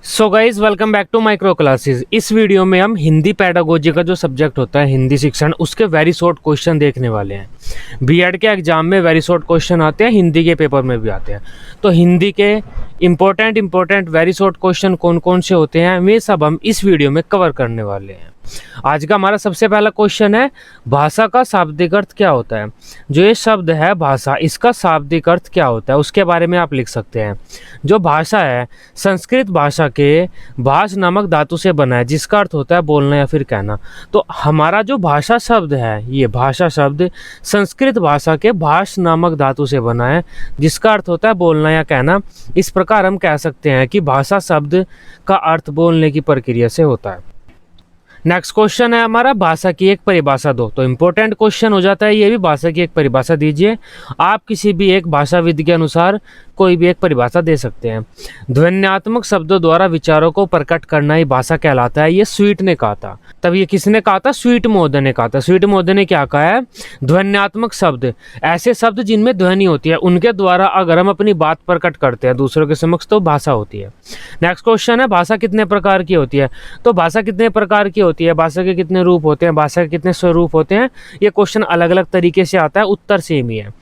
So guys welcome back to micro classes. इस video में हम हिंदी पैडागोजी का जो सब्जेक्ट होता है हिंदी शिक्षण, उसके वेरी शॉर्ट क्वेश्चन देखने वाले हैं। बीएड के एग्जाम में वेरी शॉर्ट क्वेश्चन आते हैं, हिंदी के पेपर में भी आते हैं। तो हिंदी के इंपॉर्टेंट वेरी शॉर्ट क्वेश्चन कौन कौन से होते हैं वे सब हम इस वीडियो में कवर करने वाले हैं। आज का हमारा सबसे पहला क्वेश्चन है, भाषा का शाब्दिक अर्थ क्या होता है। जो ये शब्द है भाषा, इसका शाब्दिक अर्थ क्या होता है उसके बारे में आप लिख सकते हैं। जो भाषा है संस्कृत भाषा के भाष नामक धातु से बना है, जिसका अर्थ होता है बोलना या फिर कहना। तो हमारा जो भाषा शब्द है, ये भाषा शब्द संस्कृत भाषा के भाष नामक धातु से बना है, जिसका अर्थ होता है बोलना या कहना। इस प्रकार हम कह सकते हैं कि भाषा शब्द का अर्थ बोलने की प्रक्रिया से होता है। नेक्स्ट क्वेश्चन है हमारा, भाषा की एक परिभाषा दो। तो इम्पोर्टेंट क्वेश्चन हो जाता है ये भी, भाषा की एक परिभाषा दीजिए। आप किसी भी एक भाषाविद के अनुसार कोई भी एक परिभाषा दे सकते हैं। ध्वन्यात्मक शब्दों द्वारा विचारों को प्रकट करना ही भाषा कहलाता है, ये स्वीट ने कहा था। तब ये किसने कहा था? स्वीट महोदय ने कहा था। स्वीट महोदय ने क्या कहा है? ध्वन्यात्मक शब्द, ऐसे शब्द जिनमें ध्वनि होती है, उनके द्वारा अगर हम अपनी बात प्रकट करते हैं दूसरों के समक्ष तो भाषा होती है। नेक्स्ट क्वेश्चन है, भाषा कितने प्रकार की होती है। तो भाषा कितने प्रकार की होती है, भाषा के कितने रूप होते हैं, भाषा के कितने स्वरूप होते हैं, ये क्वेश्चन अलग अलग तरीके से आता है, उत्तर सेम ही है।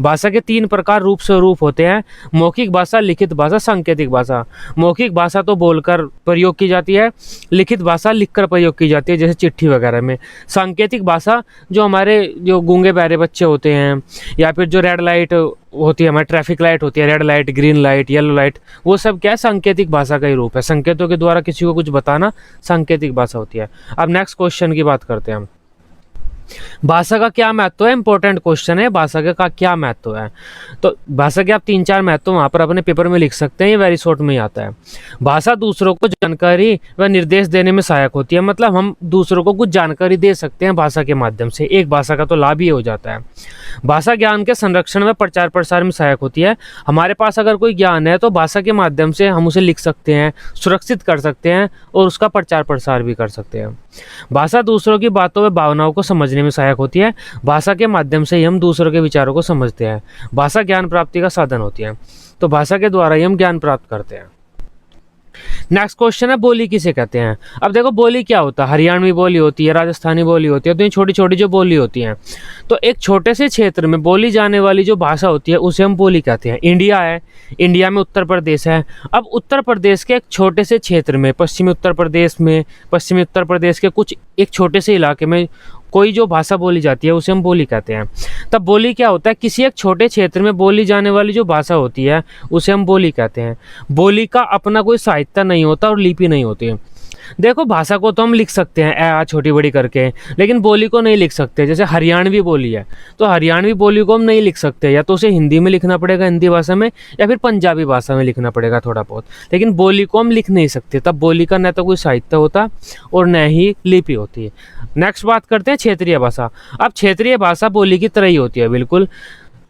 भाषा के 3 प्रकार रूप स्वरूप होते हैं, मौखिक भाषा, लिखित भाषा, सांकेतिक भाषा। मौखिक भाषा तो बोलकर प्रयोग की जाती है, लिखित भाषा लिखकर प्रयोग की जाती है जैसे चिट्ठी वगैरह में। सांकेतिक भाषा जो हमारे जो गूंगे बहरे बच्चे होते हैं, या फिर जो रेड लाइट होती है, हमारी ट्रैफिक लाइट होती है, red light, green light, yellow light, वो सब क्या है? सांकेतिक भाषा का ही रूप है। संकेतों के द्वारा किसी को कुछ बताना सांकेतिक भाषा होती है। अब नेक्स्ट क्वेश्चन की बात करते हैं हम, भाषा का क्या महत्व है। इंपॉर्टेंट क्वेश्चन है, भाषा का क्या महत्व है। तो भाषा के आप 3-4 महत्व वहां पर अपने पेपर में लिख सकते हैं, ये वेरी शॉर्ट में ही आता है। भाषा दूसरों को जानकारी व निर्देश देने में सहायक होती है, मतलब हम दूसरों को कुछ जानकारी दे सकते हैं भाषा के माध्यम से। एक भाषा का तो लाभ ही हो जाता है। भाषा ज्ञान के संरक्षण व प्रचार प्रसार में सहायक होती है। हमारे पास अगर कोई ज्ञान है तो भाषा के माध्यम से हम उसे लिख सकते हैं, सुरक्षित कर सकते हैं और उसका प्रचार प्रसार भी कर सकते हैं। भाषा दूसरों की बातों व भावनाओं को समझने में सहायक होती है। भाषा के माध्यम से ही हम दूसरों के विचारों को समझते हैं। भाषा ज्ञान प्राप्ति का साधन होती है, तो भाषा के द्वारा ही हम ज्ञान प्राप्त करते हैं। नेक्स्ट क्वेश्चन है, बोली किसे कहते हैं। अब देखो बोली क्या होता है, हरियाणवी बोली होती है, राजस्थानी बोली होती है, तो ये छोटी छोटी जो बोली होती हैं। तो एक छोटे से क्षेत्र में बोली जाने वाली जो भाषा होती है उसे हम बोली कहते हैं। इंडिया है, इंडिया में उत्तर प्रदेश है। अब उत्तर प्रदेश के एक छोटे से क्षेत्र में, पश्चिमी उत्तर प्रदेश के कुछ एक छोटे से इलाके में कोई जो भाषा बोली जाती है उसे हम बोली कहते हैं। तब बोली क्या होता है? किसी एक छोटे क्षेत्र में बोली जाने वाली जो भाषा होती है उसे हम बोली कहते हैं। बोली का अपना कोई साहित्य नहीं होता और लिपि नहीं होती। देखो भाषा को तो हम लिख सकते हैं आ छोटी बड़ी करके, लेकिन बोली को नहीं लिख सकते। जैसे हरियाणवी बोली है तो हरियाणवी बोली को हम नहीं लिख सकते, या तो उसे हिंदी में लिखना पड़ेगा, हिंदी भाषा में, या फिर पंजाबी भाषा में लिखना पड़ेगा थोड़ा बहुत, लेकिन बोली को हम लिख नहीं सकते। तब बोली का न तो कोई साहित्य होता और न ही लिपि होती है। नेक्स्ट बात करते हैं क्षेत्रीय भाषा। अब क्षेत्रीय भाषा बोली की तरह ही होती है बिल्कुल।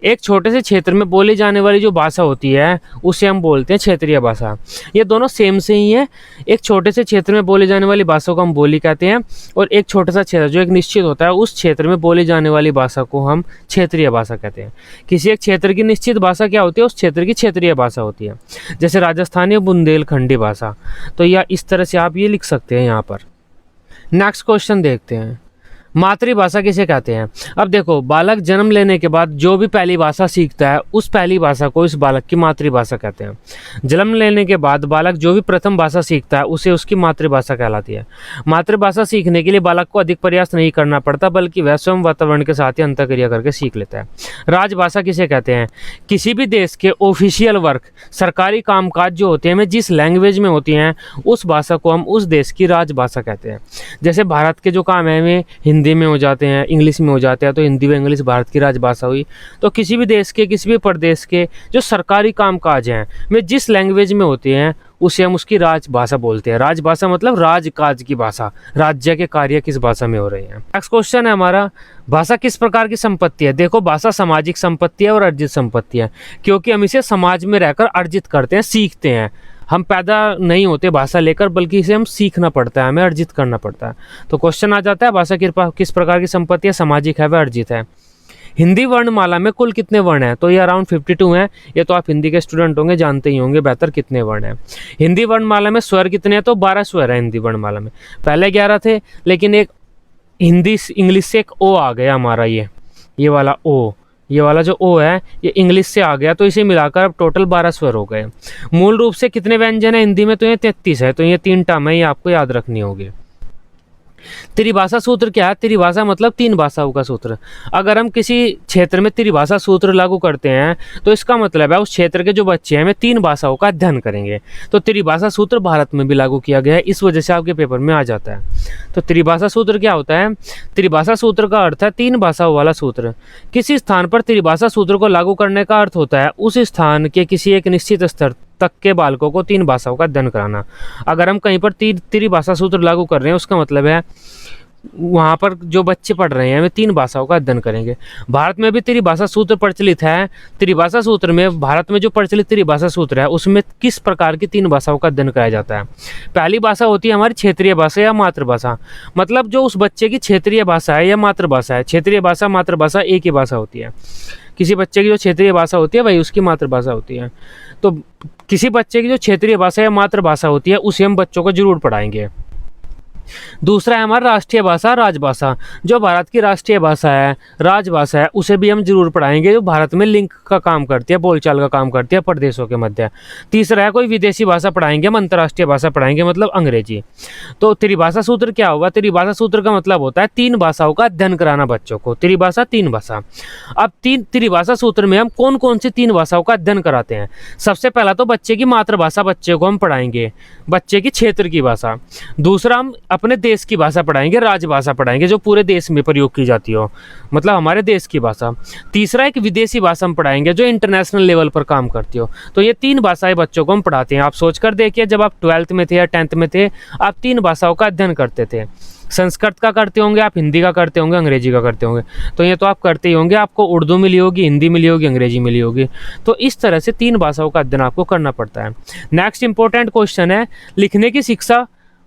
एक छोटे से क्षेत्र में बोली जाने वाली जो भाषा होती है उसे हम बोलते हैं क्षेत्रीय भाषा। ये दोनों सेम से ही है। एक छोटे से क्षेत्र में बोली जाने वाली भाषा को हम बोली कहते हैं, और एक छोटा सा क्षेत्र जो एक निश्चित होता है उस क्षेत्र में बोली जाने वाली भाषा को हम क्षेत्रीय भाषा कहते हैं। किसी एक क्षेत्र की निश्चित भाषा क्या होती है? उस क्षेत्र की क्षेत्रीय भाषा होती है। जैसे राजस्थानी और बुंदेलखंडी भाषा, तो या इस तरह से आप ये लिख सकते हैं यहाँ पर। नेक्स्ट क्वेश्चन देखते हैं, मातृभाषा किसे कहते हैं। अब देखो, बालक जन्म लेने के बाद जो भी पहली भाषा सीखता है उस पहली भाषा को इस बालक की मातृभाषा कहते हैं। जन्म लेने के बाद बालक जो भी प्रथम भाषा सीखता है उसे उसकी मातृभाषा कहलाती है। मातृभाषा सीखने के लिए बालक को अधिक प्रयास नहीं करना पड़ता, बल्कि वह स्वयं वातावरण के साथ ही अंतःक्रिया करके सीख लेता है। राजभाषा किसे कहते हैं? किसी भी देश के ऑफिशियल वर्क, सरकारी कामकाज जो होते हैं जिस लैंग्वेज में होती हैं उस भाषा को हम उस देश की राजभाषा कहते हैं। जैसे भारत के जो काम है वे हिंदी में हो जाते हैं, इंग्लिश में हो जाते हैं, तो हिंदी व इंग्लिश भारत की राजभाषा हुई। तो किसी भी देश के, किसी भी प्रदेश के जो सरकारी कामकाज हैं वे जिस लैंग्वेज में होते हैं उसे हम उसकी राजभाषा बोलते हैं। राजभाषा मतलब राजकाज की भाषा, राज्य के कार्य किस भाषा में हो रहे हैं। नेक्स्ट क्वेश्चन है हमारा, भाषा किस प्रकार की संपत्ति है। देखो भाषा सामाजिक संपत्ति है और अर्जित संपत्ति है, क्योंकि हम इसे समाज में रहकर अर्जित करते हैं, सीखते हैं। हम पैदा नहीं होते भाषा लेकर, बल्कि इसे हम सीखना पड़ता है, हमें अर्जित करना पड़ता है। तो क्वेश्चन आ जाता है, भाषा किस प्रकार की संपत्ति है? सामाजिक है व अर्जित है। हिंदी वर्णमाला में कुल कितने वर्ण हैं? तो ये अराउंड 52 हैं। ये तो आप हिंदी के स्टूडेंट होंगे, जानते ही होंगे बेहतर कितने वर्ण हैं। हिंदी वर्णमाला में स्वर कितने हैं? तो 12 स्वर हैं हिंदी वर्णमाला में। पहले 11 थे, लेकिन एक हिंदी इंग्लिश से एक ओ आ गया हमारा, ये वाला ओ, ये वाला जो ओ है ये इंग्लिश से आ गया, तो इसे मिलाकर अब टोटल 12 स्वर हो गए। मूल रूप से कितने व्यंजन है हिंदी में? तो ये 33 है। तो ये 3 टर्म है, ये आपको याद रखनी होगी। त्रिभाषा सूत्र क्या है? त्रिभाषा मतलब 3 भाषाओं का सूत्र। अगर हम किसी क्षेत्र में त्रिभाषा सूत्र लागू करते हैं तो इसका मतलब है उस क्षेत्र के जो बच्चे हैं वे 3 भाषाओं का अध्ययन करेंगे। तो त्रिभाषा सूत्र भारत में भी लागू किया गया है, इस वजह से आपके पेपर में आ जाता है। तो त्रिभाषा सूत्र क्या होता है? त्रिभाषा सूत्र का अर्थ है 3 भाषाओं वाला सूत्र। किसी स्थान पर त्रिभाषा सूत्र को लागू करने का अर्थ होता है उस स्थान के किसी एक निश्चित स्तर तक के बालकों को 3 भाषाओं का अध्ययन कराना। अगर हम कहीं पर त्रिभाषा सूत्र लागू कर रहे हैं उसका मतलब है वहाँ पर जो बच्चे पढ़ रहे हैं वे 3 भाषाओं का अध्ययन करेंगे। भारत में भी त्रिभाषा सूत्र प्रचलित है। त्रिभाषा सूत्र में भारत में जो प्रचलित त्रिभाषा सूत्र है उसमें किस प्रकार की 3 भाषाओं का अध्ययन कराया जाता है? पहली भाषा होती है हमारी क्षेत्रीय भाषा या मातृभाषा, मतलब जो उस बच्चे की क्षेत्रीय भाषा है या मातृभाषा है। क्षेत्रीय भाषा मातृभाषा एक ही भाषा होती है। किसी बच्चे की जो क्षेत्रीय भाषा होती है वही उसकी मातृभाषा होती है। तो किसी बच्चे की जो क्षेत्रीय भाषा या मातृभाषा होती है उसे हम बच्चों को जरूर पढ़ाएंगे। दूसरा है हमारा राष्ट्रीय भाषा, राजभाषा। जो भारत की राष्ट्रीय भाषा है, राजभाषा है, उसे भी हम जरूर पढ़ाएंगे, जो भारत में लिंक का काम करती है, बोलचाल का काम करती है प्रदेशों के मध्य। तीसरा है कोई विदेशी भाषा पढ़ाएंगे, हम अंतर्राष्ट्रीय भाषा पढ़ाएंगे, मतलब अंग्रेजी। तो त्रिभाषा सूत्र क्या होगा? त्रिभाषा सूत्र का मतलब होता है 3 भाषाओं का अध्ययन कराना बच्चों को। त्रिभाषा 3 भाषा। अब त्रिभाषा सूत्र में हम कौन कौन सी 3 भाषाओं का अध्ययन कराते हैं? सबसे पहला तो बच्चे की मातृभाषा बच्चे को हम पढ़ाएंगे, बच्चे की क्षेत्र की भाषा। दूसरा हम अपने देश की भाषा पढ़ाएंगे, राजभाषा पढ़ाएंगे जो पूरे देश में प्रयोग की जाती हो, मतलब हमारे देश की भाषा। तीसरा एक विदेशी भाषा हम पढ़ाएंगे जो इंटरनेशनल लेवल पर काम करती हो। तो ये 3 भाषाएं बच्चों को हम पढ़ाते हैं। आप सोचकर देखिए, जब आप 12th में थे या 10th में थे आप 3 भाषाओं का अध्ययन करते थे। संस्कृत का करते होंगे आप, हिंदी का करते होंगे, अंग्रेजी का करते होंगे। तो ये तो आप करते ही होंगे, आपको उर्दू मिली होगी, हिंदी मिली होगी, अंग्रेजी मिली होगी। तो इस तरह से 3 भाषाओं का अध्ययन आपको करना पड़ता है। नेक्स्ट इंपॉर्टेंट क्वेश्चन है, लिखने की शिक्षा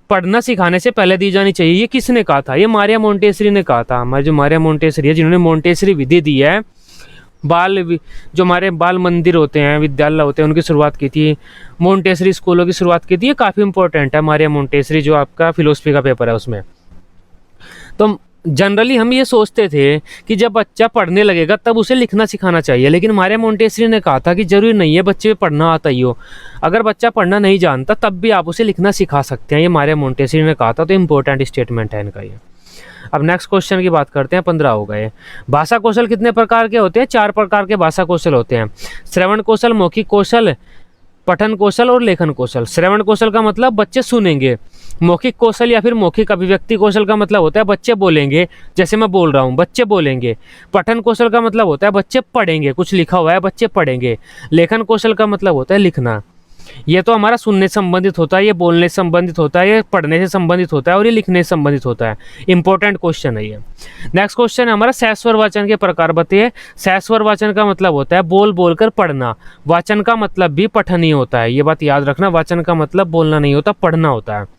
पढ़ना सिखाने से पहले दी जानी चाहिए। ये किसने कहा था? ये मारिया मोंटेसरी ने कहा था। हमारे जो मारिया मोंटेसरी है, जिन्होंने मोंटेसरी विधि दी है, जो हमारे बाल मंदिर होते हैं, विद्यालय होते हैं, उनकी शुरुआत की थी, मोंटेसरी स्कूलों की शुरुआत की थी। ये काफ़ी इंपॉर्टेंट है मारिया मोंटेसरी, जो आपका फिलोसफी का पेपर है उसमें। तो जनरली हम ये सोचते थे कि जब बच्चा पढ़ने लगेगा तब उसे लिखना सिखाना चाहिए, लेकिन मारिया मोंटेसरी ने कहा था कि जरूरी नहीं है बच्चे को पढ़ना आता ही हो। अगर बच्चा पढ़ना नहीं जानता तब भी आप उसे लिखना सिखा सकते हैं, ये मारिया मोंटेसरी ने कहा था। तो इंपॉर्टेंट स्टेटमेंट है इनका ये। अब नेक्स्ट क्वेश्चन की बात करते हैं, 15 हो गए। भाषा कौशल कितने प्रकार के होते हैं? 4 प्रकार के भाषा कौशल होते हैं। श्रवण कौशल, मौखिक कौशल, पठन कौशल और लेखन कौशल। श्रवण कौशल का मतलब बच्चे सुनेंगे। मौखिक कौशल या फिर मौखिक अभिव्यक्ति कौशल का मतलब होता है बच्चे बोलेंगे, जैसे मैं बोल रहा हूँ, बच्चे बोलेंगे। पठन कौशल का मतलब होता है बच्चे पढ़ेंगे, कुछ लिखा हुआ है बच्चे पढ़ेंगे। लेखन कौशल का मतलब होता है लिखना। ये तो हमारा सुनने से संबंधित होता है, ये बोलने से संबंधित होता है, ये पढ़ने से संबंधित होता है और ये लिखने से संबंधित होता है। इंपॉर्टेंट क्वेश्चन है ये। नेक्स्ट क्वेश्चन है हमारा, सहस्वर वाचन के प्रकार बताइए। सहस्वर वाचन का मतलब होता है बोल बोलकर पढ़ना। वाचन का मतलब भी पठन ही होता है, ये बात याद रखना। वाचन का मतलब बोलना नहीं होता, पढ़ना होता है।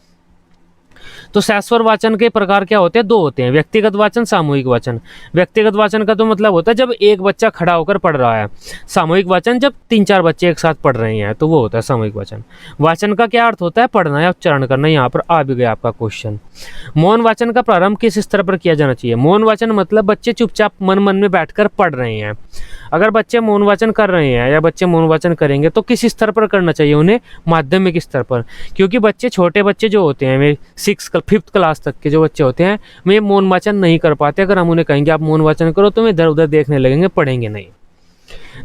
तो सहस्वर वाचन के प्रकार क्या होते हैं? 2 होते हैं, व्यक्तिगत वाचन, सामूहिक वाचन। व्यक्तिगत वाचन का तो मतलब होता है जब एक बच्चा खड़ा होकर पढ़ रहा है। सामूहिक वाचन जब 3-4 बच्चे एक साथ पढ़ रहे हैं, तो वो होता है सामूहिक वाचन। वाचन का क्या अर्थ होता है? पढ़ना या उच्चारण करना। यहाँ पर आ भी गया आपका क्वेश्चन। मौन वाचन का प्रारंभ किस स्तर पर किया जाना चाहिए? मौन वाचन मतलब बच्चे चुपचाप मन मन में बैठकर पढ़ रहे हैं। अगर बच्चे मौन वाचन कर रहे हैं या बच्चे मौन वाचन करेंगे तो किस स्तर पर करना चाहिए उन्हें? माध्यमिक स्तर पर। क्योंकि बच्चे, छोटे बच्चे जो होते हैं, वे 5th क्लास तक के जो बच्चे होते हैं, वे मौन वाचन नहीं कर पाते। अगर हम उन्हें कहेंगे आप मौन वाचन करो तो वे इधर उधर देखने लगेंगे, पढ़ेंगे नहीं।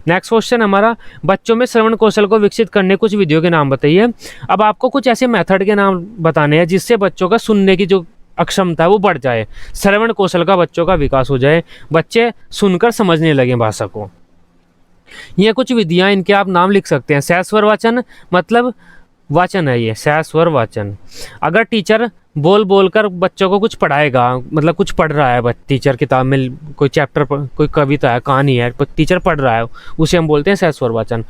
नेक्स्ट क्वेश्चन हमारा, बच्चों में श्रवण कौशल को विकसित करने कुछ विधियों के नाम बताइए। अब आपको कुछ ऐसे मेथड के नाम बताने हैं जिससे बच्चों का सुनने की जो अक्षमता है वो बढ़ जाए, श्रवण कौशल का बच्चों का विकास हो जाए, बच्चे सुनकर समझने लगे भाषा को। ये कुछ विधियां, इनके आप नाम लिख सकते हैं। सहस्वर वाचन मतलब वाचन है ये, सहस्वर वाचन। अगर टीचर बोल बोल कर बच्चों को कुछ पढ़ाएगा, मतलब कुछ पढ़ रहा है टीचर किताब में, कोई चैप्टर कोई कविता है, कहानी है, टीचर पढ़ रहा है, उसे हम बोलते हैं सहस्वर वाचन,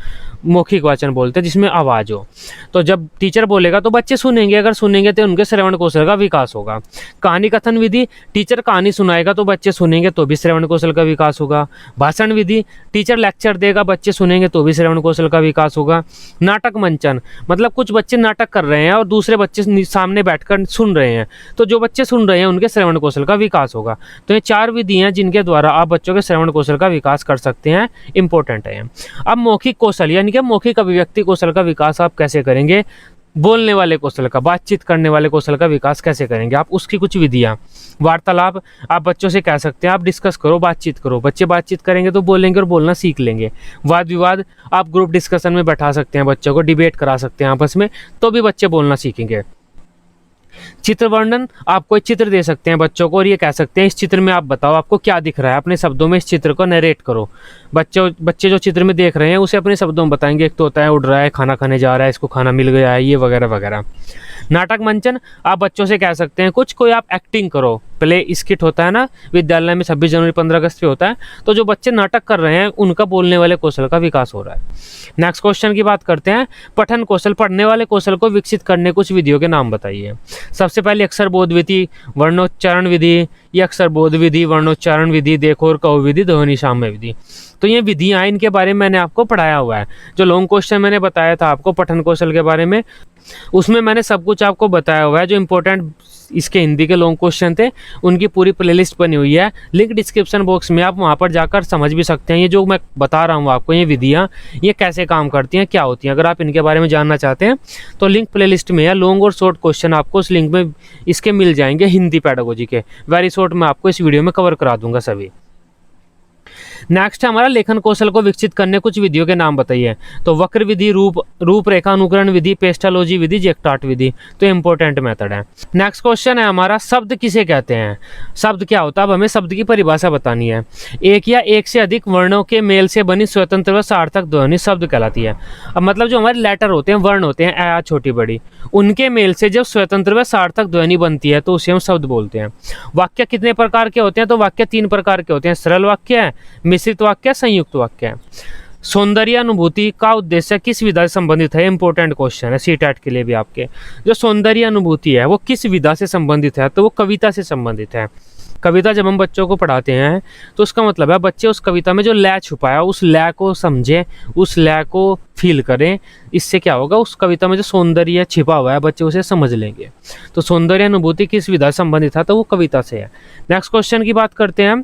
मौखिक वाचन बोलते हैं, जिसमें आवाज़ हो। तो जब टीचर बोलेगा तो बच्चे सुनेंगे, अगर सुनेंगे तो उनके श्रवण कौशल का विकास होगा। कहानी कथन विधि, टीचर कहानी सुनाएगा तो बच्चे सुनेंगे तो भी श्रवण कौशल का विकास होगा। भाषण विधि, टीचर लेक्चर देगा, बच्चे सुनेंगे तो भी श्रवण कौशल का विकास होगा। नाटक मंचन, मतलब कुछ बच्चे नाटक कर रहे हैं और दूसरे बच्चे सामने बैठकर सुन रहे हैं, तो जो बच्चे सुन रहे हैं उनके श्रवण कौशल का विकास होगा। तो ये 4 विधियां जिनके द्वारा आप बच्चों के श्रवण कौशल का विकास कर सकते हैं, इंपॉर्टेंट है। अब मौखिक कौशल यानी कि मौखिक अभिव्यक्ति कौशल का विकास आप कैसे करेंगे, बोलने वाले कौशल का, बातचीत करने वाले कौशल का विकास कैसे करेंगे आप, उसकी कुछ विधियां। वार्तालाप, आप बच्चों से कह सकते हैं आप डिस्कस करो, बातचीत करो, बच्चे बातचीत करेंगे तो बोलेंगे और बोलना सीख लेंगे। वाद विवाद, आप ग्रुप डिस्कशन में बैठा सकते हैं, बच्चों को डिबेट करा सकते हैं आपस में, तो भी बच्चे बोलना सीखेंगे। चित्र वर्णन, आप कोई चित्र दे सकते हैं बच्चों को और ये कह सकते हैं इस चित्र में आप बताओ आपको क्या दिख रहा है, अपने शब्दों में इस चित्र को नरेट करो। बच्चे जो चित्र में देख रहे हैं उसे अपने शब्दों में बताएंगे, एक तोता है उड़ रहा है, खाना खाने जा रहा है, इसको खाना मिल गया है, ये वगैरह वगैरह। नाटक मंचन, आप बच्चों से कह सकते हैं कुछ कोई आप एक्टिंग करो, प्ले स्किट होता है ना विद्यालय में 26 जनवरी 15 अगस्त पे होता है, तो जो बच्चे नाटक कर रहे हैं उनका बोलने वाले कौशल का विकास हो रहा है। नेक्स्ट क्वेश्चन की बात करते हैं, पठन कौशल, पढ़ने वाले कौशल को विकसित करने कुछ विधियों के नाम बताइए। सबसे पहले अक्षर बोध विधि, वर्णोच्चारण विधि, ये अक्षर बोध विधि, वर्णोच्चारण विधि, देखो और कहो विधि, ध्वनि साम्य विधि। तो ये विधियां, इनके बारे में मैंने आपको पढ़ाया हुआ है। जो लॉन्ग क्वेश्चन मैंने बताया था आपको पठन कौशल के बारे में, उसमें मैंने सब कुछ आपको बताया हुआ है। जो इंपॉर्टेंट इसके हिंदी के लॉन्ग क्वेश्चन थे उनकी पूरी प्लेलिस्ट बनी हुई है, लिंक डिस्क्रिप्शन बॉक्स में, आप वहाँ पर जाकर समझ भी सकते हैं। ये जो मैं बता रहा हूँ आपको, ये विधियाँ ये कैसे काम करती हैं, क्या होती हैं, अगर आप इनके बारे में जानना चाहते हैं तो लिंक प्लेलिस्ट में है। लॉन्ग और शॉर्ट क्वेश्चन आपको उस लिंक में इसके मिल जाएंगे, हिंदी पेडागोजी के। वेरी शॉर्ट मैं आपको इस वीडियो में कवर करा दूंगा सभी। नेक्स्ट है हमारा लेखन कौशल को विकसित करने कुछ विधियों के नाम बताइए। तो वक्र विधि, रूपरेखा अनुकरण विधि, पेस्टालॉजी विधि, जेक्टार्ट विधि, तो इंपॉर्टेंट मेथड है। नेक्स्ट क्वेश्चन है हमारा, शब्द किसे कहते हैं, शब्द क्या होता है, अब हमें शब्द की परिभाषा बतानी है। एक या एक से अधिक वर्णों के मेल से बनी स्वतंत्र व सार्थक ध्वनि शब्द कहलाती है। अब मतलब जो हमारे लेटर होते हैं, वर्ण होते हैं, आ छोटी बड़ी, उनके मेल से जब स्वतंत्र व सार्थक ध्वनि बनती है तो उसे हम शब्द बोलते हैं। वाक्य कितने प्रकार के होते हैं, तो वाक्य 3 प्रकार के होते हैं, सरल वाक्य है, मिश्रित वाक्य, संयुक्त वाक्य है। सौंदर्य अनुभूति का उद्देश्य किस विधा से संबंधित है, इंपॉर्टेंट क्वेश्चन है सीटेट के लिए भी आपके। जो सौंदर्य अनुभूति है वो किस विधा से संबंधित है, तो वो कविता से संबंधित है। कविता जब हम बच्चों को पढ़ाते हैं तो उसका मतलब है बच्चे उस कविता में जो लय छुपाया उस लय को समझें, उस लय को फील करें। इससे क्या होगा, उस कविता में जो सौंदर्य छिपा हुआ है बच्चे उसे समझ लेंगे। तो सौंदर्य अनुभूति किस विधा से संबंधित है, तो वो कविता से है। नेक्स्ट क्वेश्चन की बात करते हैं हम,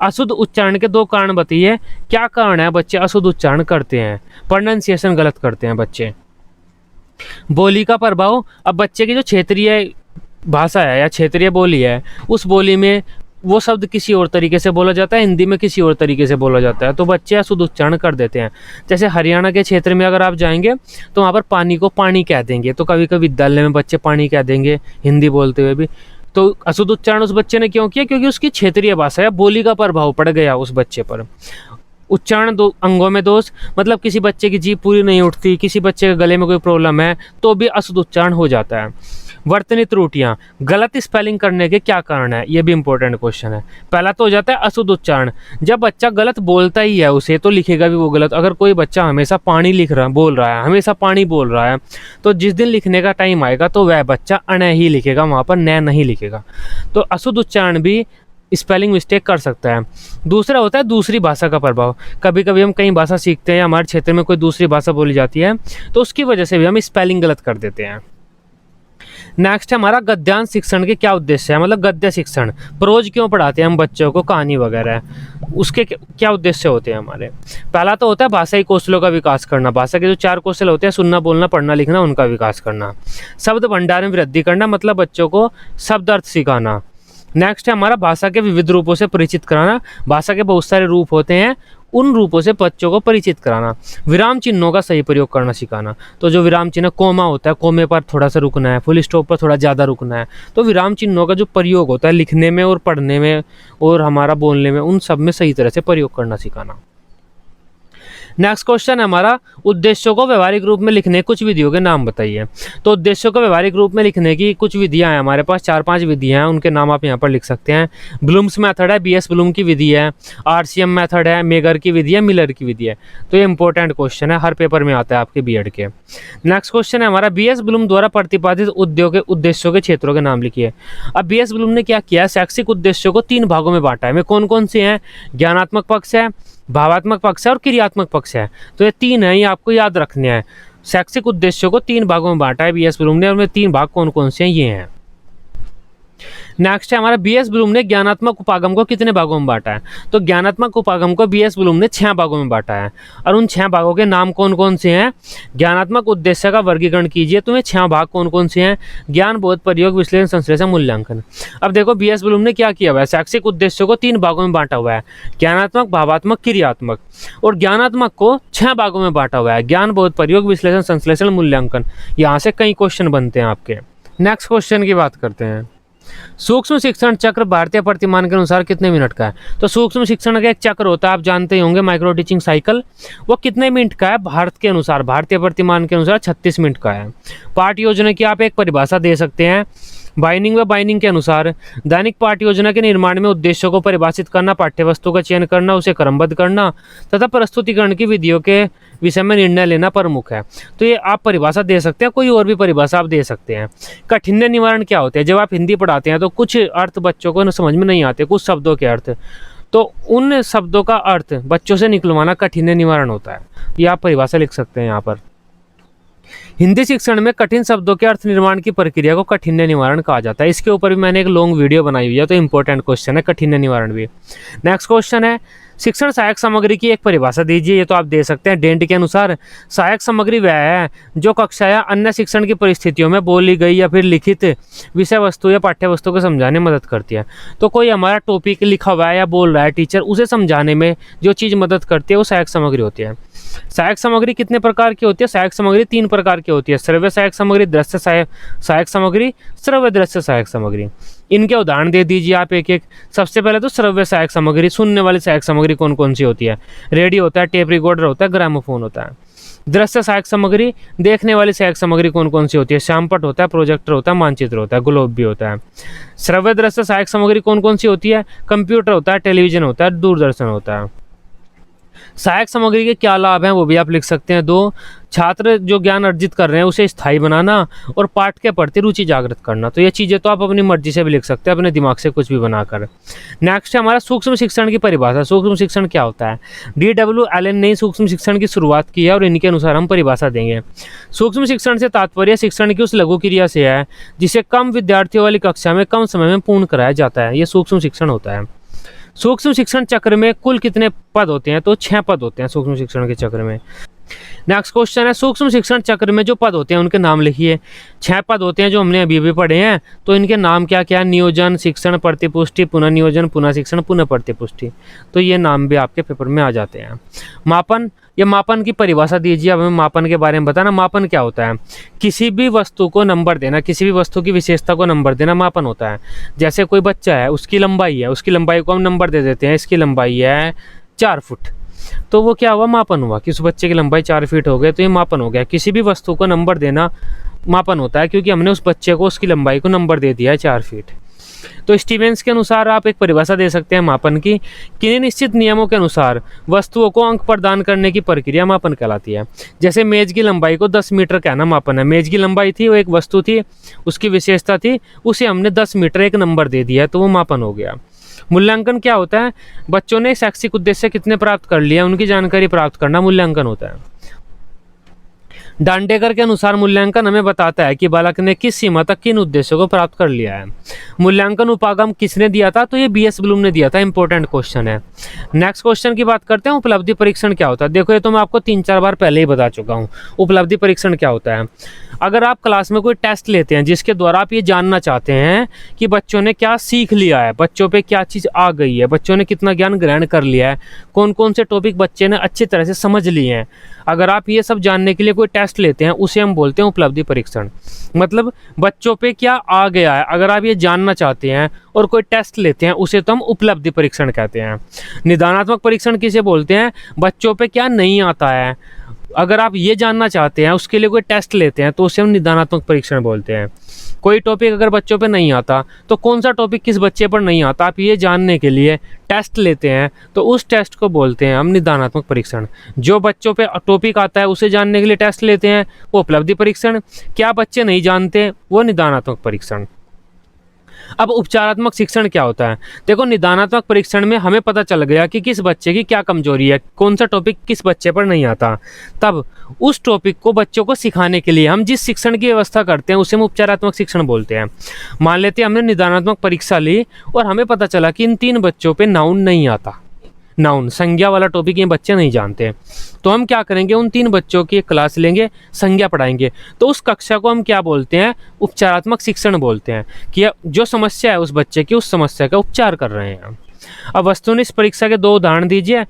अशुद्ध उच्चारण के 2 कारण बताइए। क्या कारण है बच्चे अशुद्ध उच्चारण करते हैं, प्रोनाउंसिएशन गलत करते हैं बच्चे। बोली का प्रभाव, अब बच्चे की जो क्षेत्रीय भाषा है या क्षेत्रीय बोली है, उस बोली में वो शब्द किसी और तरीके से बोला जाता है, हिंदी में किसी और तरीके से बोला जाता है, तो बच्चे अशुद्ध उच्चारण कर देते हैं। जैसे हरियाणा के क्षेत्र में अगर आप जाएंगे तो वहाँ पर पानी को पानी कह देंगे, तो कभी कभी विद्यालय में बच्चे पानी कह देंगे हिंदी बोलते हुए भी। तो अशुद्ध उच्चारण उस बच्चे ने क्यों किया, क्योंकि उसकी क्षेत्रीय भाषा या बोली का प्रभाव पड़ गया उस बच्चे पर। उच्चारण अंगों में दोष, मतलब किसी बच्चे की जीभ पूरी नहीं उठती, किसी बच्चे के गले में कोई प्रॉब्लम है तो भी अशुद्ध उच्चारण हो जाता है। वर्तनी त्रुटियां, गलत स्पेलिंग करने के क्या कारण है, ये भी इंपॉर्टेंट क्वेश्चन है। पहला तो हो जाता है अशुद्ध उच्चारण, जब बच्चा गलत बोलता ही है उसे तो लिखेगा भी वो गलत। अगर कोई बच्चा हमेशा पानी बोल रहा है, हमेशा पानी बोल रहा है, तो जिस दिन लिखने का टाइम आएगा तो वह बच्चा अण ही लिखेगा, वहाँ पर न नहीं लिखेगा। तो अशुद्ध उच्चारण भी स्पेलिंग मिस्टेक कर सकता है। दूसरा होता है दूसरी भाषा का प्रभाव, कभी कभी हम कई भाषा सीखते हैं, हमारे क्षेत्र में कोई दूसरी भाषा बोली जाती है तो उसकी वजह से भी हम स्पेलिंग गलत कर देते हैं। नेक्स्ट है हमारा गद्यांश शिक्षण के क्या उद्देश्य है, मतलब गद्य शिक्षण, प्रोज क्यों पढ़ाते हैं हम बच्चों को, कहानी वगैरह, उसके क्या उद्देश्य होते हैं हमारे। पहला तो होता है भाषाई कौशलों का विकास करना, भाषा के जो 4 कौशल होते हैं, सुनना, बोलना, पढ़ना, लिखना, उनका विकास करना। शब्द भंडार में वृद्धि करना, मतलब बच्चों को शब्द अर्थ सिखाना। नेक्स्ट है हमारा भाषा के विविध रूपों से परिचित कराना, भाषा के बहुत सारे रूप होते हैं, उन रूपों से बच्चों को परिचित कराना। विराम चिन्हों का सही प्रयोग करना सिखाना, तो जो विराम चिन्ह, कोमा होता है, कोमे पर थोड़ा सा रुकना है, फुल स्टॉप पर थोड़ा ज़्यादा रुकना है, तो विराम चिन्हों का जो प्रयोग होता है लिखने में और पढ़ने में और हमारा बोलने में, उन सब में सही तरह से प्रयोग करना सिखाना। नेक्स्ट क्वेश्चन है हमारा, उद्देश्यों को व्यवहारिक रूप में लिखने कुछ विधियों के नाम बताइए। तो उद्देश्यों को व्यवहारिक रूप में लिखने की कुछ विधियां हैं हमारे पास, 4-5 विधियां हैं, उनके नाम आप यहाँ पर लिख सकते हैं। ब्लूम्स मेथड है, बीएस ब्लूम की विधि है, आरसीएम मेथड है, मेगर की विधि है, मिलर की विधि है। तो ये इंपॉर्टेंट क्वेश्चन है, हर पेपर में आता है आपके बीएड के। नेक्स्ट क्वेश्चन है हमारा, बीएस ब्लूम द्वारा प्रतिपादित उद्देश्यों के क्षेत्रों के नाम लिखिए। अब बीएस ब्लूम ने क्या किया, शैक्षिक उद्देश्यों को 3 भागों में बांटा है। वे कौन कौन से हैं? ज्ञानात्मक पक्ष है, भावात्मक पक्ष है और क्रियात्मक पक्ष है। तो ये 3 है, ये आपको याद रखने हैं। शैक्षिक उद्देश्यों को 3 भागों में बांटा है बीएस ब्लूम ने, और में 3 भाग कौन कौन से हैं, ये हैं। नेक्स्ट है हमारा, बीएस ब्लूम ने ज्ञानात्मक उपागम को कितने भागों में बांटा है? तो ज्ञानात्मक उपागम को बीएस ब्लूम ने 6 भागों में बांटा है, और उन 6 भागों के नाम कौन कौन से हैं? ज्ञानात्मक उद्देश्य का वर्गीकरण कीजिए, तो ये 6 भाग कौन कौन से हैं? ज्ञान, बोध, प्रयोग, विश्लेषण, संश्लेषण, मूल्यांकन। अब देखो बीएस ब्लूम ने क्या किया हुआ है, शैक्षिक उद्देश्यों को 3 भागों में बांटा हुआ है, ज्ञानात्मक, भावात्मक, क्रियात्मक। और ज्ञानात्मक को 6 भागों में बांटा हुआ है, ज्ञान, बोध, प्रयोग, विश्लेषण, संश्लेषण, मूल्यांकन। यहाँ से कई क्वेश्चन बनते हैं आपके। नेक्स्ट क्वेश्चन की बात करते हैं, सूक्ष्म शिक्षण चक्र भारतीय प्रतिमान के अनुसार कितने मिनट का है? तो सूक्ष्म शिक्षण का एक चक्र होता है, आप जानते ही होंगे, माइक्रो टीचिंग साइकिल। वो कितने मिनट का है? भारत के अनुसार, भारतीय प्रतिमान के अनुसार 36 मिनट का है। पाठ योजना की आप एक परिभाषा दे सकते हैं, बाइनिंग व बाइनिंग के अनुसार दैनिक पाठ्य योजना के निर्माण में उद्देश्यों को परिभाषित करना, पाठ्यवस्तु का चयन करना, उसे क्रमबद्ध करना तथा प्रस्तुतिकरण की विधियों के विषय में निर्णय लेना प्रमुख है। तो ये आप परिभाषा दे सकते हैं, कोई और भी परिभाषा आप दे सकते हैं। काठिन्य निवारण क्या होते हैं? जब आप हिंदी पढ़ाते हैं तो कुछ अर्थ बच्चों को समझ में नहीं आते, कुछ शब्दों के अर्थ, तो उन शब्दों का अर्थ बच्चों से निकलवाना काठिन्य निवारण होता है। ये आप परिभाषा लिख सकते हैं यहाँ पर। हिंदी शिक्षण में कठिन शब्दों के अर्थ निर्माण की प्रक्रिया को काठिन्य निवारण कहा जाता है। इसके ऊपर भी मैंने एक लॉन्ग वीडियो बनाई हुई है, तो इंपॉर्टेंट क्वेश्चन है काठिन्य निवारण भी। नेक्स्ट क्वेश्चन है, शिक्षण सहायक सामग्री की एक परिभाषा दीजिए। ये तो आप दे सकते हैं, डेंट के अनुसार सहायक सामग्री वह है जो कक्षा या अन्य शिक्षण की परिस्थितियों में बोली गई या फिर लिखित विषय वस्तु या पाठ्य वस्तु को समझाने में मदद करती है। तो कोई हमारा टॉपिक लिखा हुआ है या बोल रहा है टीचर, उसे समझाने में जो चीज़ मदद करती है वो सहायक सामग्री होती है। सहायक सामग्री कितने प्रकार की होती है? सहायक सामग्री 3 प्रकार की होती है, श्रव्य सहायक सामग्री, दृश्य सहायक सामग्री, श्रव्य दृश्य सहायक सामग्री। इनके उदाहरण दे दीजिए आप एक एक। सबसे पहले तो श्रव्य सहायक सामग्री, सुनने वाली सहायक सामग्री कौन कौन सी होती है? रेडियो होता है, टेप रिकॉर्डर होता है, ग्रामोफोन होता है। दृश्य सहायक सामग्री, देखने वाली सहायक सामग्री कौन कौन सी होती है? श्यामपट होता है, प्रोजेक्टर होता है, मानचित्र होता है, ग्लोब भी होता है। श्रव्य दृश्य सहायक सामग्री कौन कौन सी होती है? कंप्यूटर होता है, टेलीविजन होता है, दूरदर्शन होता है। सहायक सामग्री के क्या लाभ हैं वो भी आप लिख सकते हैं 2। छात्र जो ज्ञान अर्जित कर रहे हैं उसे स्थायी बनाना और पाठ के प्रति रुचि जागृत करना। तो ये चीज़ें तो आप अपनी मर्जी से भी लिख सकते हैं, अपने दिमाग से कुछ भी बनाकर। नेक्स्ट है हमारा सूक्ष्म शिक्षण की परिभाषा। सूक्ष्म शिक्षण क्या होता है? DW एलन ने सूक्ष्म शिक्षण की शुरुआत की है और इनके अनुसार हम परिभाषा देंगे। सूक्ष्म शिक्षण से तात्पर्य शिक्षण की उस लघु क्रिया से है जिसे कम विद्यार्थियों वाली कक्षा में कम समय में पूर्ण कराया जाता है, ये सूक्ष्म शिक्षण होता है। सूक्ष्म शिक्षण चक्र में कुल कितने पद होते हैं? तो 6 पद होते हैं सूक्ष्म शिक्षण के चक्र में। नेक्स्ट क्वेश्चन है, सूक्ष्म शिक्षण चक्र में जो पद होते हैं उनके नाम लिखिए। 6 पद होते हैं जो हमने अभी पढ़े हैं, तो इनके नाम क्या क्या? नियोजन, शिक्षण, प्रतिपुष्टि, पुनः नियोजन, पुनः शिक्षण, पुनः प्रतिपुष्टि। तो ये नाम भी आपके पेपर में आ जाते हैं। मापन, ये मापन की परिभाषा दीजिए। अब हमें मापन के बारे में बताना। मापन क्या होता है? किसी भी वस्तु को नंबर देना, किसी भी वस्तु की विशेषता को नंबर देना मापन होता है। जैसे कोई बच्चा है, उसकी लंबाई है, उसकी लंबाई को हम नंबर दे देते हैं, इसकी लंबाई है 4 फुट, तो वो क्या हुआ? मापन हुआ कि उस बच्चे की लंबाई 4 फीट हो गई, तो ये मापन हो गया। किसी भी वस्तु को नंबर देना मापन होता है, क्योंकि हमने उस बच्चे को उसकी लंबाई को नंबर दे दिया है 4 फीट। तो स्टीवेंस के अनुसार आप एक परिभाषा दे सकते हैं मापन की। किन्हीं निश्चित नियमों के अनुसार वस्तुओं को अंक प्रदान करने की प्रक्रिया मापन कहलाती है। जैसे मेज की लंबाई को 10 मीटर कहना मापन है। मेज की लंबाई थी, वो एक वस्तु थी, उसकी विशेषता थी, उसे हमने 10 मीटर एक नंबर दे दिया, तो वो मापन हो गया। मूल्यांकन क्या होता है? बच्चों ने शैक्षिक उद्देश्य कितने प्राप्त कर लिया उनकी जानकारी प्राप्त करना मूल्यांकन होता है। डांडेकर के अनुसार मूल्यांकन हमें बताता है कि बालक ने किस सीमा तक किन उद्देश्यों को प्राप्त कर लिया है। मूल्यांकन उपागम किसने दिया था? तो ये बीएस ब्लूम ने दिया था। इंपॉर्टेंट क्वेश्चन है। नेक्स्ट क्वेश्चन की बात करते हैं, उपलब्धि परीक्षण क्या होता है? देखो ये तो मैं आपको 3-4 बार पहले ही बता चुका हूँ। उपलब्धि परीक्षण क्या होता है? अगर आप क्लास में कोई टेस्ट लेते हैं जिसके द्वारा आप ये जानना चाहते हैं कि बच्चों ने क्या सीख लिया है, बच्चों पे क्या चीज़ आ गई है, बच्चों ने कितना ज्ञान ग्रहण कर लिया है, कौन कौन से टॉपिक बच्चे ने अच्छी तरह से समझ लिए हैं, अगर आप ये सब जानने के लिए कोई टेस्ट टेस्ट लेते हैं उसे हम बोलते हैं उपलब्धि परीक्षण। मतलब बच्चों पे क्या आ गया है अगर आप ये जानना चाहते हैं और कोई टेस्ट लेते हैं उसे तो हम उपलब्धि परीक्षण कहते हैं। निदानात्मक परीक्षण किसे बोलते हैं? बच्चों पे क्या नहीं आता है अगर आप ये जानना चाहते हैं उसके लिए कोई टेस्ट लेते हैं तो उसे हम निदानात्मक परीक्षण बोलते हैं। कोई टॉपिक अगर बच्चों पे नहीं आता तो कौन सा टॉपिक किस बच्चे पर नहीं आता आप ये जानने के लिए टेस्ट लेते हैं तो उस टेस्ट को बोलते हैं हम निदानात्मक परीक्षण। जो बच्चों पे टॉपिक आता है उसे जानने के लिए टेस्ट लेते हैं वो उपलब्धि परीक्षण, क्या बच्चे नहीं जानते वो निदानात्मक परीक्षण। अब उपचारात्मक शिक्षण क्या होता है? देखो, निदानात्मक परीक्षण में हमें पता चल गया कि किस बच्चे की क्या कमजोरी है, कौन सा टॉपिक किस बच्चे पर नहीं आता। तब उस टॉपिक को बच्चों को सिखाने के लिए हम जिस शिक्षण की व्यवस्था करते हैं उसे हम उपचारात्मक शिक्षण बोलते हैं। मान लेते हैं हमने निदानात्मक परीक्षा ली और हमें पता चला कि इन 3 बच्चों पर नाउन नहीं आता, नाउन संज्ञा वाला टॉपिक ये बच्चे नहीं जानते, तो हम क्या करेंगे, उन 3 बच्चों की क्लास लेंगे, संज्ञा पढ़ाएंगे। तो उस कक्षा को हम क्या बोलते हैं? उपचारात्मक शिक्षण बोलते हैं कि जो समस्या है उस बच्चे की, उस समस्या का उपचार कर रहे हैं। अब वस्तुनिष्ठ परीक्षा के 2 उदाहरण दीजिए।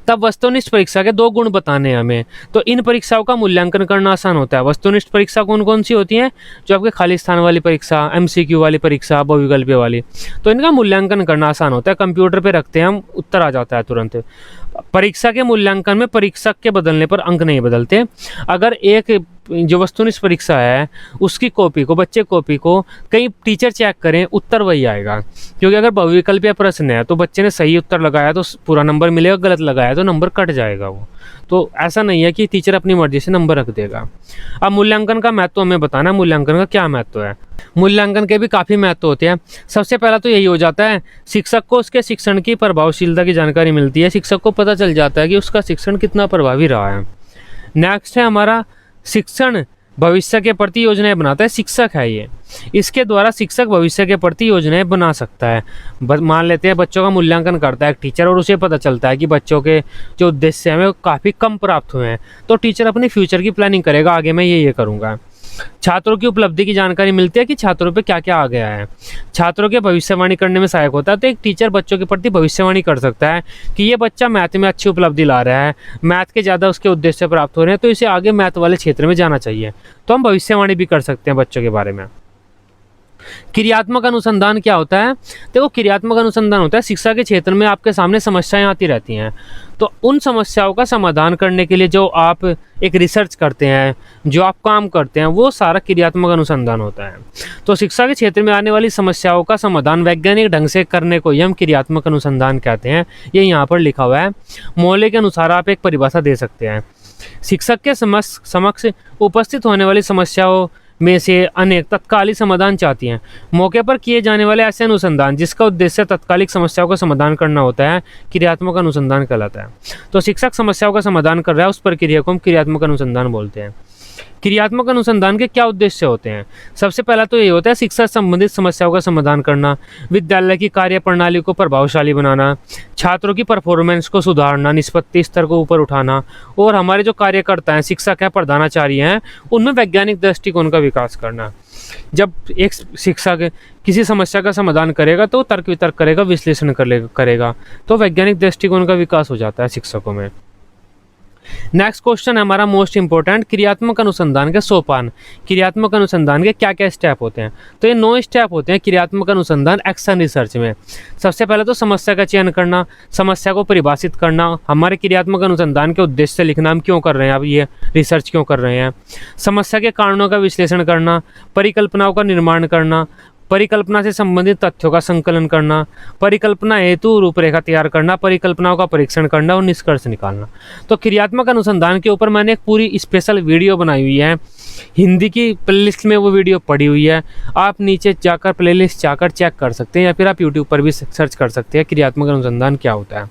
तब वस्तुनिष्ठ परीक्षा के 2 गुण बताने हैं हमें, तो इन परीक्षाओं का मूल्यांकन करना आसान होता है। वस्तुनिष्ठ परीक्षा कौन कौन सी होती हैं? जो आपके खाली स्थान वाली परीक्षा, MCQ वाली परीक्षा, बहुविकल्पीय वाली, तो इनका मूल्यांकन करना आसान होता है। कंप्यूटर पे रखते हैं हम, उत्तर आ जाता है तुरंत। परीक्षा के मूल्यांकन में परीक्षक के बदलने पर अंक नहीं बदलते। अगर एक जो वस्तुनिष्ठ परीक्षा है उसकी कॉपी को, बच्चे कॉपी को कहीं टीचर चेक करें, उत्तर वही आएगा। क्योंकि अगर बहुविकल्पीय प्रश्न है तो बच्चे ने सही उत्तर लगाया तो पूरा नंबर मिलेगा, गलत लगाया तो नंबर कट जाएगा। वो तो ऐसा नहीं है कि टीचर अपनी मर्जी से नंबर रख देगा। अब मूल्यांकन का महत्व हमें बताना, मूल्यांकन का क्या महत्व है। मूल्यांकन के भी काफ़ी महत्व होते हैं। सबसे पहला तो यही हो जाता है, शिक्षक को उसके शिक्षण की प्रभावशीलता की जानकारी मिलती है। शिक्षक को पता चल जाता है कि उसका शिक्षण कितना प्रभावी रहा है। नेक्स्ट है हमारा शिक्षण भविष्य के प्रति योजनाएं बनाता है। शिक्षक है ये, इसके द्वारा शिक्षक भविष्य के प्रति योजनाएं बना सकता है। मान लेते हैं बच्चों का मूल्यांकन करता है एक टीचर और उसे पता चलता है कि बच्चों के जो उद्देश्य हैं वो काफ़ी कम प्राप्त हुए हैं, तो टीचर अपने फ्यूचर की प्लानिंग करेगा, आगे मैं ये करूँगा। छात्रों की उपलब्धि की जानकारी मिलती है कि छात्रों पे क्या क्या आ गया है। छात्रों के भविष्यवाणी करने में सहायक होता है। तो एक टीचर बच्चों के प्रति भविष्यवाणी कर सकता है कि ये बच्चा मैथ में अच्छी उपलब्धि ला रहा है, मैथ के ज़्यादा उसके उद्देश्य प्राप्त हो रहे हैं, तो इसे आगे मैथ वाले क्षेत्र में जाना चाहिए। तो हम भविष्यवाणी भी कर सकते हैं बच्चों के बारे में। क्रियात्मक अनुसंधान क्या होता है? देखो, क्रियात्मक अनुसंधान होता है शिक्षा के क्षेत्र में आपके सामने समस्याएं आती रहती हैं, तो उन समस्याओं का समाधान करने के लिए जो आप एक रिसर्च करते हैं, जो आप काम करते हैं, वो सारा क्रियात्मक अनुसंधान होता है। तो शिक्षा के क्षेत्र में आने वाली समस्याओं का समाधान वैज्ञानिक ढंग से करने को ही हम क्रियात्मक अनुसंधान कहते हैं। ये यहाँ पर लिखा हुआ है। मौलिक के अनुसार आप एक परिभाषा दे सकते हैं। शिक्षक के समक्ष उपस्थित होने वाली समस्याओं में से अनेक तत्कालिक समाधान चाहती हैं। मौके पर किए जाने वाले ऐसे अनुसंधान जिसका उद्देश्य तत्कालिक समस्याओं का समाधान करना होता है, क्रियात्मक अनुसंधान कहलाता है। तो शिक्षक समस्याओं का समाधान कर रहा है, उस प्रक्रिया को हम क्रियात्मक अनुसंधान बोलते हैं। क्रियात्मक अनुसंधान के क्या उद्देश्य होते हैं? सबसे पहला तो ये होता है शिक्षा संबंधित समस्याओं का समाधान करना, विद्यालय की कार्य प्रणाली को प्रभावशाली बनाना, छात्रों की परफॉर्मेंस को सुधारना, निष्पत्ति स्तर को ऊपर उठाना, और हमारे जो कार्यकर्ता हैं, शिक्षक हैं, प्रधानाचार्य हैं, उनमें वैज्ञानिक दृष्टिकोण का विकास करना। जब एक शिक्षक किसी समस्या का समाधान करेगा तो तर्क वितर्क करेगा, विश्लेषण करेगा, तो वैज्ञानिक दृष्टिकोण का विकास हो जाता है शिक्षकों में। नेक्स्ट क्वेश्चन है हमारा मोस्ट इंपॉर्टेंट, क्रियात्मक अनुसंधान के सोपान। क्रियात्मक अनुसंधान के क्या क्या स्टेप होते हैं? तो ये 9 स्टेप होते हैं क्रियात्मक अनुसंधान एक्शन रिसर्च में। सबसे पहले तो समस्या का चयन करना, समस्या को परिभाषित करना, हमारे क्रियात्मक अनुसंधान के उद्देश्य से लिखना, हम क्यों कर रहे हैं, अब ये रिसर्च क्यों कर रहे हैं। समस्या के कारणों का विश्लेषण करना, परिकल्पनाओं का निर्माण करना, परिकल्पना से संबंधित तथ्यों का संकलन करना, परिकल्पना हेतु रूपरेखा तैयार करना, परिकल्पनाओं का परीक्षण करना और निष्कर्ष निकालना। तो क्रियात्मक अनुसंधान के ऊपर मैंने एक पूरी स्पेशल वीडियो बनाई हुई है, हिंदी की प्लेलिस्ट में वो वीडियो पड़ी हुई है। आप नीचे जाकर प्लेलिस्ट जाकर चेक कर सकते हैं, या फिर आप यूट्यूब पर भी सर्च कर सकते हैं क्रियात्मक अनुसंधान क्या होता है।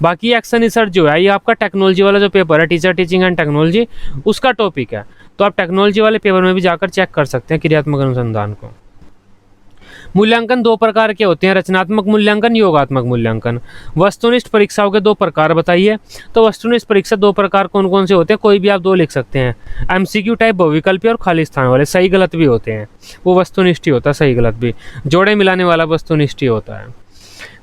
बाकी एक्शन रिसर्च जो है ये आपका टेक्नोलॉजी वाला जो पेपर है, टीचर टीचिंग एंड टेक्नोलॉजी, उसका टॉपिक है। तो आप टेक्नोलॉजी वाले पेपर में भी जाकर चेक कर सकते हैं क्रियात्मक अनुसंधान को। मूल्यांकन 2 प्रकार के होते हैं, रचनात्मक मूल्यांकन, योगात्मक मूल्यांकन। वस्तुनिष्ठ परीक्षाओं के 2 प्रकार बताइए। तो वस्तुनिष्ठ परीक्षा 2 प्रकार कौन कौन से होते हैं? कोई भी आप 2 लिख सकते हैं। MCQ टाइप, बहुविकल्पीय और खाली स्थान वाले। सही गलत भी होते हैं, वो वस्तुनिष्ठ ही होता है, सही गलत भी। जोड़े मिलाने वाला वस्तुनिष्ठ ही होता है।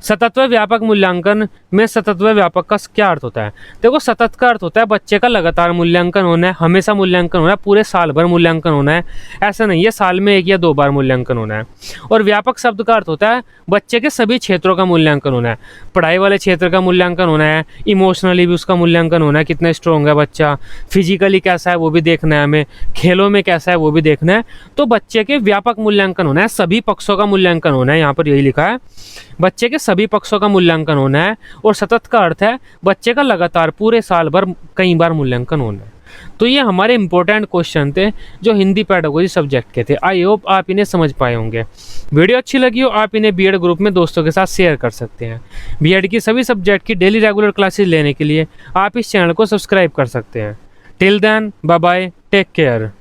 सतत व व्यापक मूल्यांकन में सतत व व्यापक का क्या अर्थ होता है? देखो, सतत का अर्थ होता है बच्चे का लगातार मूल्यांकन होना है, हमेशा मूल्यांकन होना है, पूरे साल भर मूल्यांकन होना है, ऐसा नहीं है साल में 1 या 2 बार मूल्यांकन होना है। और व्यापक शब्द का अर्थ होता है बच्चे के सभी क्षेत्रों का मूल्यांकन होना है, पढ़ाई वाले क्षेत्र का मूल्यांकन होना है, इमोशनली भी उसका मूल्यांकन होना है, कितना स्ट्रॉन्ग है बच्चा, फिजिकली कैसा है वो भी देखना है हमें, खेलों में कैसा है वो भी देखना है। तो बच्चे के व्यापक मूल्यांकन होना है, सभी पक्षों का मूल्यांकन होना है, यहाँ पर यही लिखा है बच्चे के सभी पक्षों का मूल्यांकन होना है। और सतत का अर्थ है बच्चे का लगातार पूरे साल भर कई बार मूल्यांकन होना है। तो ये हमारे इंपॉर्टेंट क्वेश्चन थे जो हिंदी पेडागोजी सब्जेक्ट के थे। आई होप आप इन्हें समझ पाए होंगे। वीडियो अच्छी लगी हो आप इन्हें बीएड ग्रुप में दोस्तों के साथ शेयर कर सकते हैं। बीएड की सभी सब्जेक्ट की डेली रेगुलर क्लासेस लेने के लिए आप इस चैनल को सब्सक्राइब कर सकते हैं। Till then, bye bye, take care.